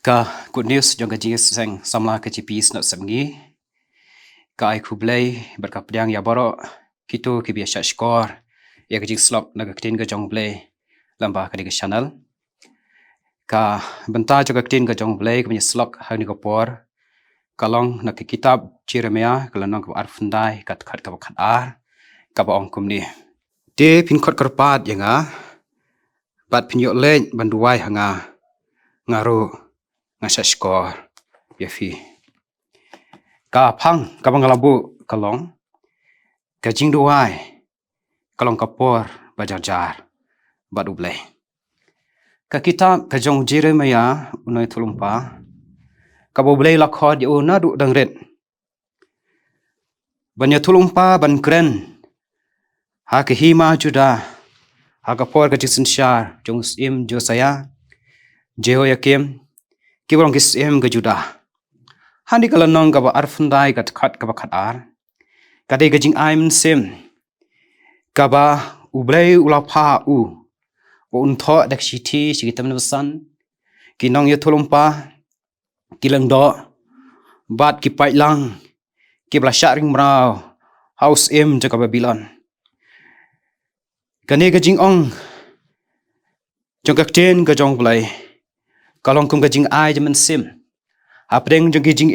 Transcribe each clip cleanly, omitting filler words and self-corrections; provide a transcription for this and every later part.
Ka good news jong ka jing sang samla ka GPs not samgi ka ai kublai berka pedang ya boro kitu ki biasa skor ya ka jing slok na ka tin ka jong blai lamba ka di channel ka benta jo ka tin ka jong blai ka slok ha ni ko por kalong na ka kitab Jeremia ka lanong ka arfundai ka khat ka khat ar ka ba ong kum ni de pin khot karpat yanga bat pin yo len banduai hanga ngaro ngasa skor ya fi ka phang ka bangalabu kalong ka jing duai kalong kapor bajar badu blai ka kitab ka jong Jeremia unoi thulumpa ka bo blai lakhod yo na du dangret banya thulumpa ban kren ha ka hima juda ha ka por ka jisin shar jong im josaya Jehoiakim kiborong kis ga juda hani kala nong ka ba arfundai ka khat ka ba khat ar ka de ga jing aim sim ka ba ublai ula pha u un tho dak shiti shigitam nasan kinong ye thulumpa kilang do bat ki pai lang ki bla sharing mrao house em ja ka Babylon kane ga jing ong jong ka ten ga jong blai kalong kum ka jing ai jaman sim apreng jong ki jing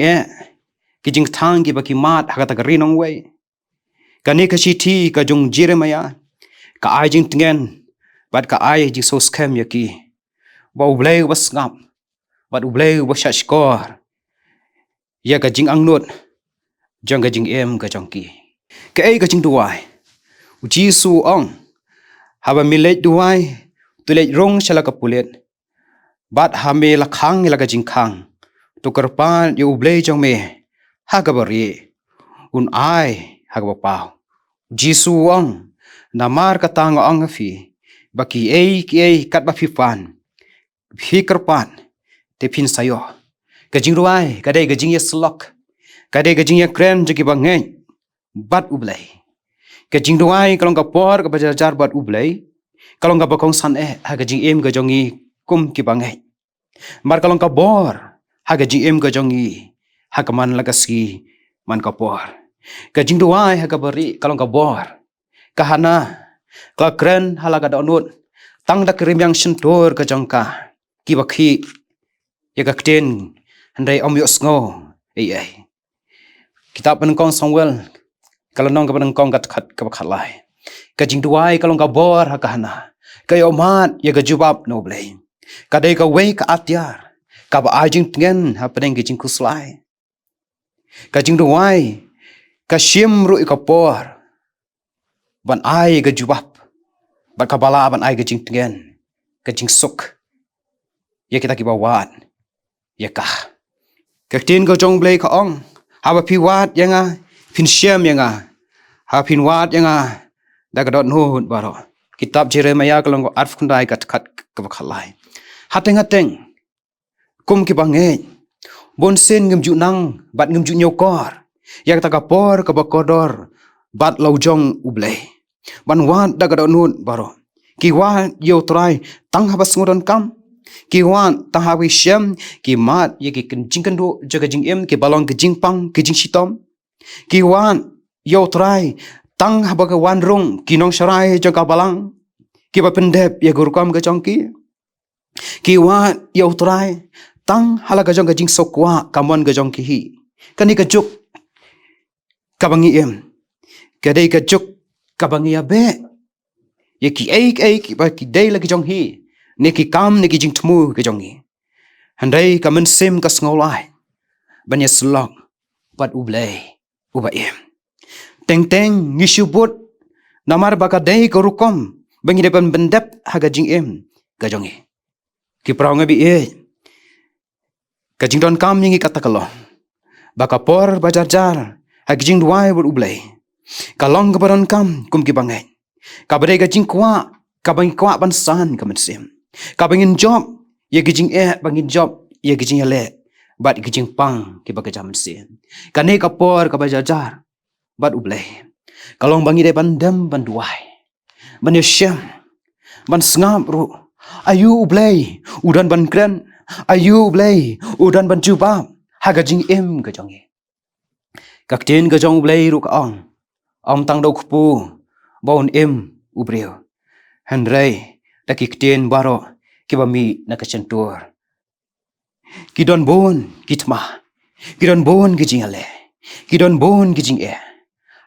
ki jing thang ki baki mat hakata ka rinong wei kane ka shiti ka jong Jeremia ka ai jing tingen bat ka ai jing so scam yaki ba ublai was ngap bat ublai was shashkor ya ka jing angnut jong ka jing ka jong ki ka ai ka jing duai uji su ong haba milet duai tulet rong shala ka pulet bat hame la khang la ka jing khang to karpan yu ublai jong me ha ka bari un ai ha ka pau jisu ong namar ka tang ong fi baki ki kat ba fi fan fi karpan te pin sayo ka jing ruai ka dai ka jing yeslok ka dai ka jing ya kren jiki bangai bat ublai ka jing ruai kalong ka por ka bajar bat ublai kalong ka bakong san ha ka jing ka jongi kum ki bangai mar kalong ka bor ha ka jing ka jongi ha ka man lagasi man ka por ka jing duai ha ka bari kalong ka bor ka hana ka kren halaga da onut tang da krim yang sentor ka jongka ki bakhi ya ka ten handai om yo sngo ai kitab penengkong Samuel kalau nong ka penengkong ka khat ka khalai ka jing duai kalong ka bor ha ka hana ka yo mat ya ka jubab no blai kadai ka wei ka atyar ka ba ajing tingen ha peneng ki jing kuslai ka jing duai ka shim ru ka por ban ai ka jubab ban ka bala ban ai ka jing tingen ka jing suk ya kita ki bawat ya ka tin ka jong blai ka ong ha ba pi wat yanga pin shem yanga ha pin wat yanga da ka dot no baro kitab Jeremia kalong arf kundai ka khat ka khalai hateng kum ki bange bon sen ngem ju nang bat ngem ju nyokor yak ta kapor ka bakodor bat laujong ublei ban wan da ga nun baro ki wan yo trai tang habas ngodon kam ki wan ta hawi shem ki mat ye ki jing do jaga jing ki balong ki jing pang ki jing sitom ki wan yo trai tang habaga wan rung ki nong sharai jaga balang ki ba pendep ye gurkam ga jongki ki wa yo trai tang halaga jong ga jing sokwa kamon ga jong ki hi kani ka juk kabangi kadai ka juk kabangi abe ye ki ki ba ki dai lagi jong hi ne ki kam ne ki jing tmu ga jong hi handai kamen sim ka ngolai banya slok pat ublai uba teng ngishubut namar baka dai ko rukom bangi depan bendep haga jing ga jong hi ki prong bi ka jing don kam ningi kata kalong baka por bajar ha jing duai bur ublai kalong ka baron kam kum ki bangai ka bare ka jing kwa ka bangi kwa ban san ka mensim ka bangin job ye ki jing bangin job ye ki jing le bat ki jing pang ki baka jam sen ka ne ka por ka bajar bat ublai kalong bangi de bandam ban duai ban yeshem ban sngam ru ayu ublai udan ban kren ayu blay udan ban juba haga jing em ga jongi kak tin ga jong blay ru ka om tang do kpu bon em ubreo handrai ta kik tin baro kiba mi na ka centur kidon bon kitma kidon bon gijing ale kidon bon gijing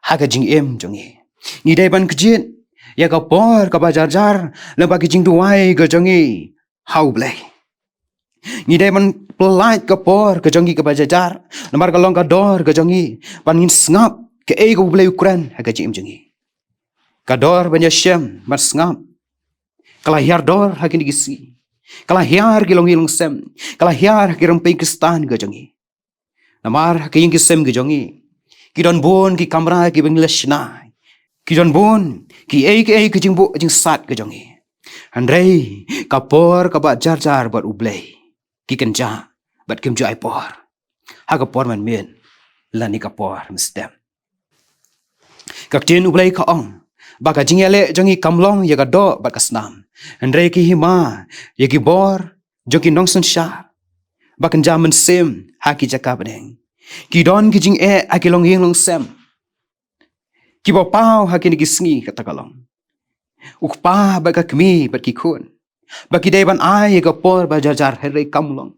haga jing em jongi ni dai ban kjin ya ka por ka bajar jar le ba gijing duai ga jongi how blay ni dai man pelait ka por ka jongi ka bajar nomor ka long ka dor ka jongi pan ngin snap ke e go blay ukran haga jing jongi ka dor ban yashem mar snap kala hiar dor hakin gisi kala hiar kilong hilong sem kala hiar kirong pe kristan ga jongi namar ke yung sem ga jongi kidon bon ki kamera ki bengleshna kidon bon ki ei ki jingbo jing sat ga jongi andrei kapor ka ba jar jar bat ublei ki kenja bat kim ju ai por ha ka por man men lani ka por mistem kak tin ublei ka ong baka jingele jongi kamlong ya ga do bat kasnam andrei ki hima ya ki bor joki nongson sha bakan jaman sem haki jaka beneng ki don ki jing akilong yeng long sem ki bo pau haki ni gisngi kata kalong ukpa baka kmi bat ki khun baki dai ban ai ga por ba jar jar herei kamlong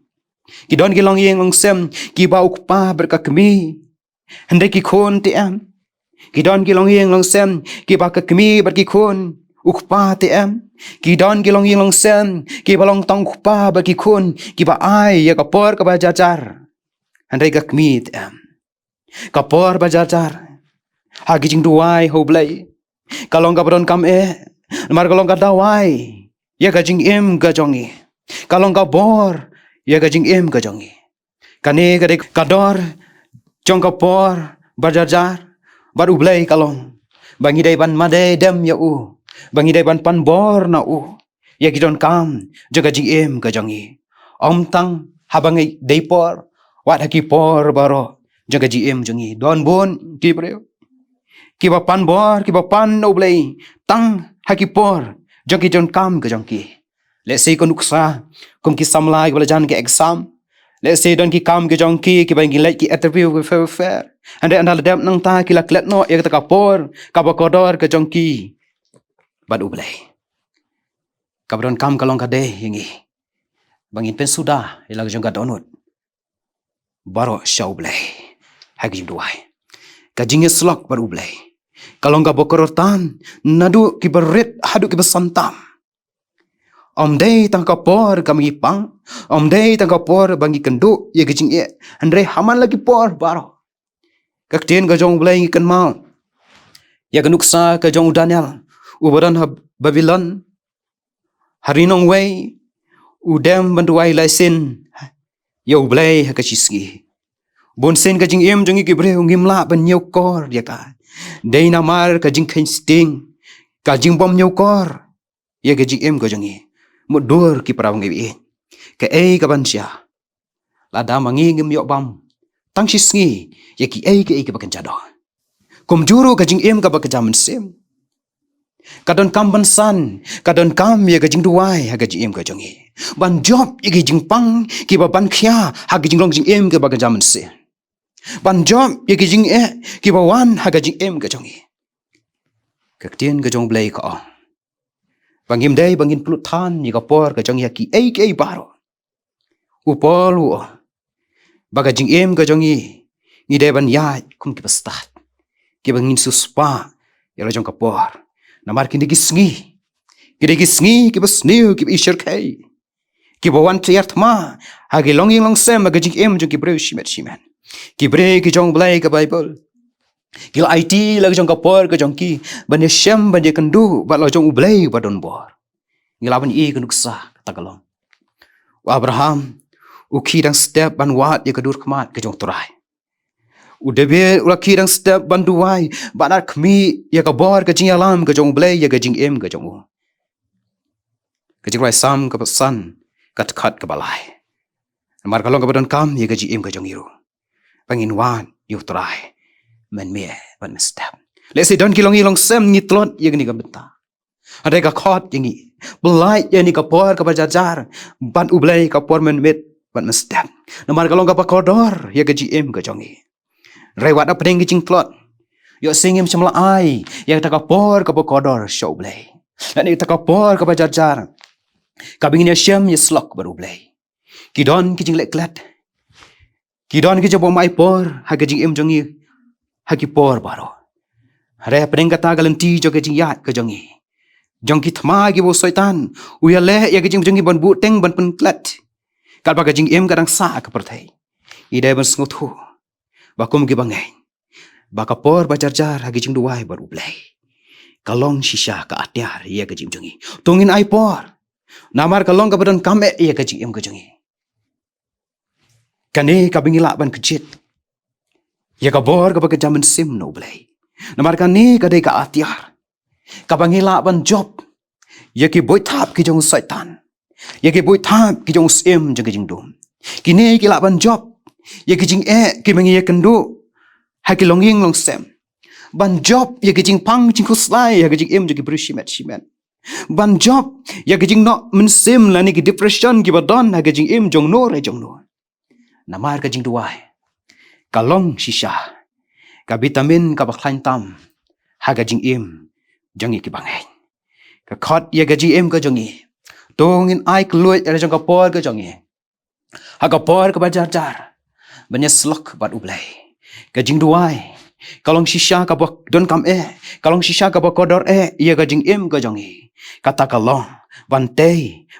ki don ki long yeng long sem ki ba ukpa berka kmi andrei ki khun ti am ki don ki long yeng long sem ki ba ka kmi bat ki khun ukpa te em ki don ki long yeng long sem ki balong tong ukpa ba ki khun ki ba ai ya ka por ka ba jar andai ka kmi te em ka por ba jar ha ki jing duai ho blai kalong ka bron kam mar kalong ka dawai ya ka jing em ka jongi kalong ka bor ya ka jing em ka jongi kane ka dor jong ka por ba jar baru blai kalong bangi dai ban made dem ya bangi dai ban pan bor na ya kidon kam jaga jing em ka jongi om tang habangai dai por wat haki por baro jaga jing em jongi don bon ki breo ki ba pan bor ki ba pan no blai tang haki por jogi jon kam ka jongi let's say kon uksa kom ki samlai wala jan ke exam let's say don ki kam ke jongi ki bangi lek ki interview ke fair and andal dem nang ta ki lak let no ya ka por ka ba kodor ke jongi bad ublay kabron kam kalong kade hingi bangin pen sudah ilag jong ka donut baro shaw blay hagi duai ka jinge slok bar ublay kalong ka bokorotan nadu ki berit hadu ki besantam om dei tang ka por kami pang om dei tang ka por bangi kendu ye gijing andre haman lagi por baro kak tien ka jong blay ngi kan mau ya kanuksa ka jong Daniel ubaran Babylon harinong way udem banduai laisin yo blay hakasisgi bonsen ka jing em jongi kibre ngimla ban nyau kor ya ka dei namar ka jing khain sting ka jing bom nyau kor ya ka jing em ka jongi mudur ki praw ngi ka ka ban sia la da mangi ngim yo bam tang sisgi ya ki ka bakan jado kum juru ka jing em ka bakajaman sem kadon kam ban san kadon kam ya gajing duai ha gajing em ka jongi ban job ya gajing pang ki ba ban khia ha gajing long jing em ka ba jaman se ban job ya gajing ki ba wan ha gajing em ka jongi ka tien ka jong blai ka bangim dai bangin plut than ni ka por ka jong ya ki baro upol ba gajing em ka jongi ni dai ban ya kum ki bastat ki bangin suspa ya jong ka por namar kini gisngi ki basniu ki ishar kai ki bawan tiart ma hagi longing long sem ga jing em jong ki breu shimen ki bre ki jong blai ka bible ki IT lag jong ka por ka jong ki ban shem ban kendu ba lo jong blai ba don bor ngila ban ka nuksa kata kalong Abraham uki dang step ban wat ya kadur kmat ka jong turai udebe ulaki dang step banduai banar kmi ya ka bor ka jing alam ka jong blay ya ka jing em ka jong ka jing rai sam ka san kat khat ka balai mar kalong ka badon kam ya ka jing em ka jong iru pangin wan yu trai men me ban step let's say don kilong ilong sem ni tlot ya ni ka beta Ada ka khot yangi. Belai yani ka por ka bajajar. Ban ublai ka por men met ban mestap. Namar kalong ka pakodor ya ka GM ka jongi. Rewat apa deng kicing klot. Yo singim semla ai ya ka por ka pakodor show blai. Dan ka por ka bajajar. Ka bingin ya syam ya slok baru blai. Kidon kicing lek klat. Kidon kicing bomai por ha ka GM jongi. Ha ki por baro. Re apa deng kata galenti jo ka yat ka jongi. Jong ki thma gi bo soitan uya le ya gijing jongi ban bu teng ban pen klat kal ba gijing em kadang sa ka perthai ide ban sngotu ba kum gi bangai ba ka por ba jar ha gijing duai bar ublai kalong shisha ka atyar ya gijing jongi tungin ai por namar kalong ka badan kame ya gijing em jongi kane ka bingila ban kejit ya ka bor ka ba jaman sim no blai namar kane ka dei ka atyar Kabangila ban job yaki boy thap ki jong saitan yaki boy thap ki jong sim jong jing dum kini ki la ban job yaki jing ki mangi yakendu haki longing long sem ban job yaki jing pang jing kuslai yaki jing jong brushimet shimen ban job yaki jing no men sim la ni ki depression ki badon haki jing jong no re jong no namar ka jing duai kalong shisha ka vitamin ka bakhlain tam haga jing jongi ki bangai ka khot ya ga GM ka jongi tongin ai kluit ya jong ka por ka jongi ha ka por ka bajar jar banya slok bat ublai ka jing duai kalong shisha ka bok don kam kalong shisha ka bok kodor ya ga jing ka jongi kata kalong ban te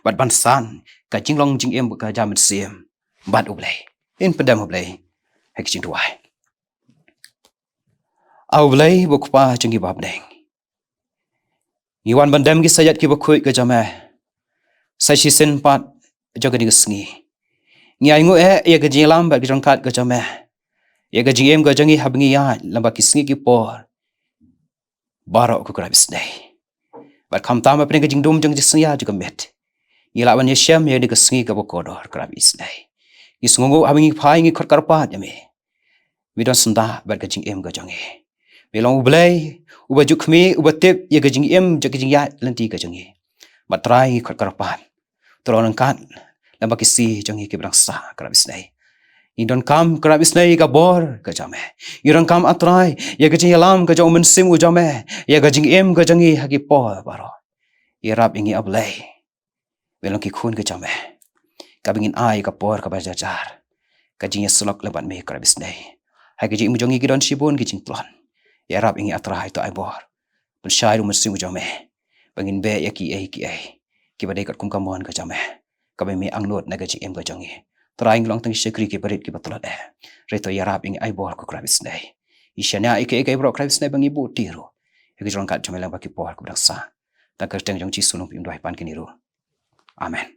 bat ban san ka jing long jing ka jam sim bat ublai in pedam ublai ha ki jing duai au ublai bokpa jongi bab deng Iwan bandam ki sayat ki bakui ke jama. Sai si sen pat jaga ni gesngi. Ngi ai ngu ya ke jilam ba ki jongkat ke jama. Ya ke jiem ke jangi habngi ya lamba ki sngi ki por. Barok ku krabis dai. Ba kam tam apne ke jingdum jong jisnya juga met. Ngi lawan ye syam ya di gesngi ke bokodor krabis dai. Ngi sngongo habngi phai ngi khot karpat ya me. Mi don senda ba ke jingem ke jangi. Belong ublai uba jukmi uba tip ya gajing jagajing ya lenti gajangi matrai khot karapan tolong kan lamba kisi jangi ke brangsa krabis nai indon kam krabis nai ka bor ka jame irang kam atrai ya gajing lam ka jong mensim u jame ya gajing gajangi hagi po baro irap ingi ablai belong ki khun ka jame ka bingin ai ka por ka bajajar gajing ya sulok lebat me krabis nai hagi jing jongi gidon shibun gijing plon ya rap ingi atrai to ai bor Bersyai rumah sing ujame. Bangin be ya ki Ki badai kat kum kamuan ka jame. Ka be me angnot na gaji ka jangi. Trying long tang sekri ki barit ki batulat Reto ya rap ingi ai bor ko krabis dai. Isyana bro krabis dai bangi bu tiro. Ki jong kat jame lang baki por ko braksa. Ta ka teng jong chi sunung pim dai pan kiniru. Amen.